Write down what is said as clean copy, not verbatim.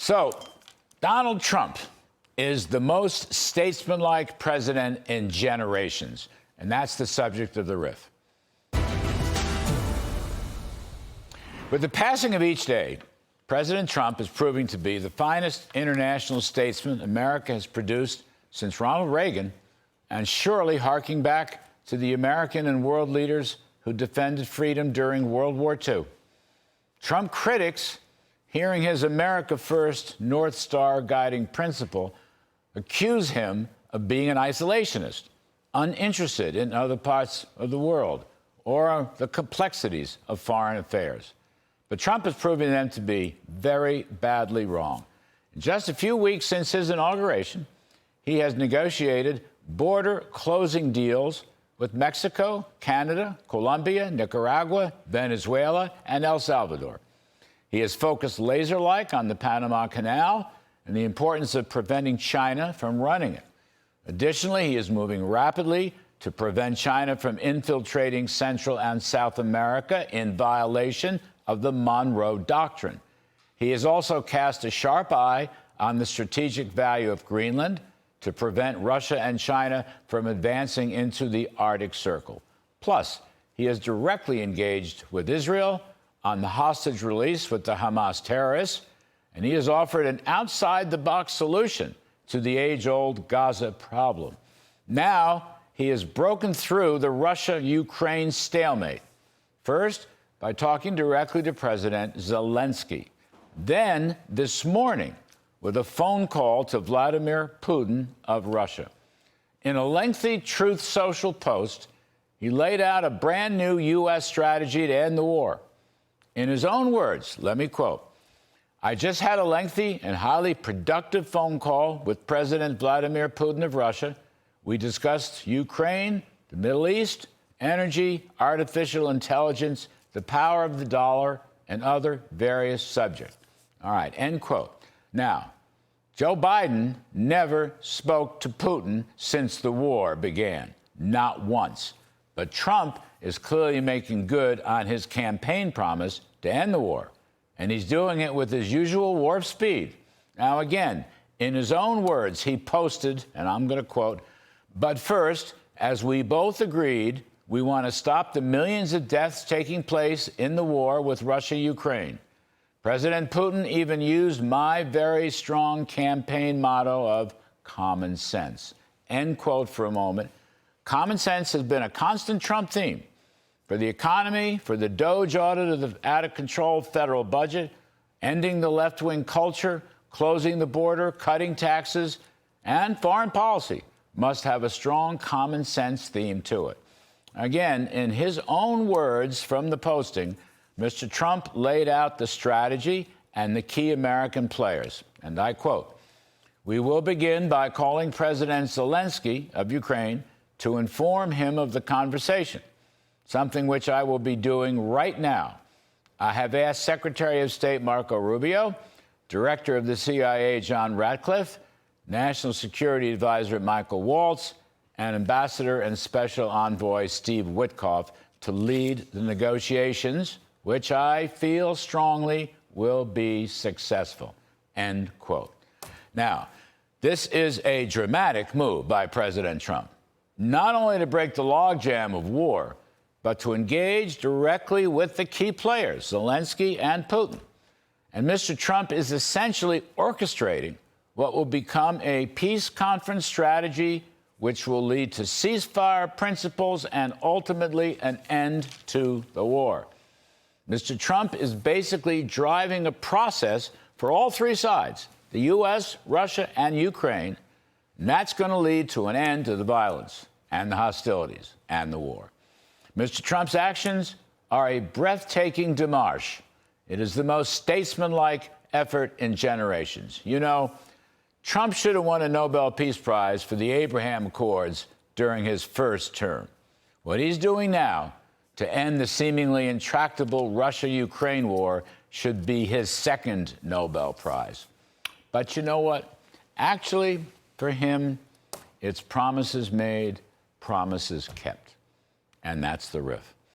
So, Donald Trump is the most statesmanlike president in generations, and that's the subject of the riff. With the passing of each day, President Trump is proving to be the finest international statesman America has produced since Ronald Reagan, and surely harking back to the American and world leaders who defended freedom during World War II. Trump critics, hearing his America First North Star guiding principle, accuse him of being an isolationist, uninterested in other parts of the world or the complexities of foreign affairs. But Trump is proving them to be very badly wrong. In just a few weeks since his inauguration, he has negotiated border closing deals with Mexico, Canada, Colombia, Nicaragua, Venezuela, and El Salvador. He has focused laser-like on the Panama Canal and the importance of preventing China from running it. Additionally, he is moving rapidly to prevent China from infiltrating Central and South America in violation of the Monroe Doctrine. He has also cast a sharp eye on the strategic value of Greenland to prevent Russia and China from advancing into the Arctic Circle. Plus, he has directly engaged with Israel on the hostage release with the Hamas terrorists, and he has offered an outside-the-box solution to the age-old Gaza problem. Now, he has broken through the Russia-Ukraine stalemate. First, by talking directly to President Zelensky. Then, this morning, with a phone call to Vladimir Putin of Russia. In a lengthy Truth Social post, he laid out a brand new U.S. strategy to end the war. In his own words, let me quote, "I just had a lengthy and highly productive phone call with President Vladimir Putin of Russia. We discussed Ukraine, the Middle East, energy, artificial intelligence, the power of the dollar, and other various subjects." All right, end quote. Now, Joe Biden never spoke to Putin since the war began, not once. But Trump is clearly making good on his campaign promise to end the war, and he's doing it with his usual warp speed. Now, again, in his own words, he posted, and I'm going to quote, "But first, as we both agreed, we want to stop the millions of deaths taking place in the war with Russia-Ukraine. President Putin even used my very strong campaign motto of common sense." End quote for a moment. Common sense has been a constant Trump theme for the economy, for the DOGE audit of the out-of-control federal budget, ending the left-wing culture, closing the border, cutting taxes, and foreign policy must have a strong common sense theme to it. Again, in his own words from the posting, Mr. Trump laid out the strategy and the key American players. And I quote, "We will begin by calling President Zelensky of Ukraine to inform him of the conversation, something which I will be doing right now. I have asked Secretary of State Marco Rubio, Director of the CIA John Ratcliffe, National Security Advisor Michael Waltz, and Ambassador and Special Envoy Steve Witkoff to lead the negotiations, which I feel strongly will be successful." End quote. Now, this is a dramatic move by President Trump, not only to break the logjam of war, but to engage directly with the key players, Zelensky and Putin. And Mr. Trump is essentially orchestrating what will become a peace conference strategy which will lead to ceasefire principles and ultimately an end to the war. Mr. Trump is basically driving a process for all three sides, the U.S., Russia, and Ukraine, and that's going to lead to an end to the violence and the hostilities and the war. Mr. Trump's actions are a breathtaking démarche. It is the most statesmanlike effort in generations. You know, Trump should have won a Nobel Peace Prize for the Abraham Accords during his first term. What he's doing now to end the seemingly intractable Russia-Ukraine war should be his second Nobel Prize. But you know what? Actually, for him, it's promises made, promises kept. And that's the riff.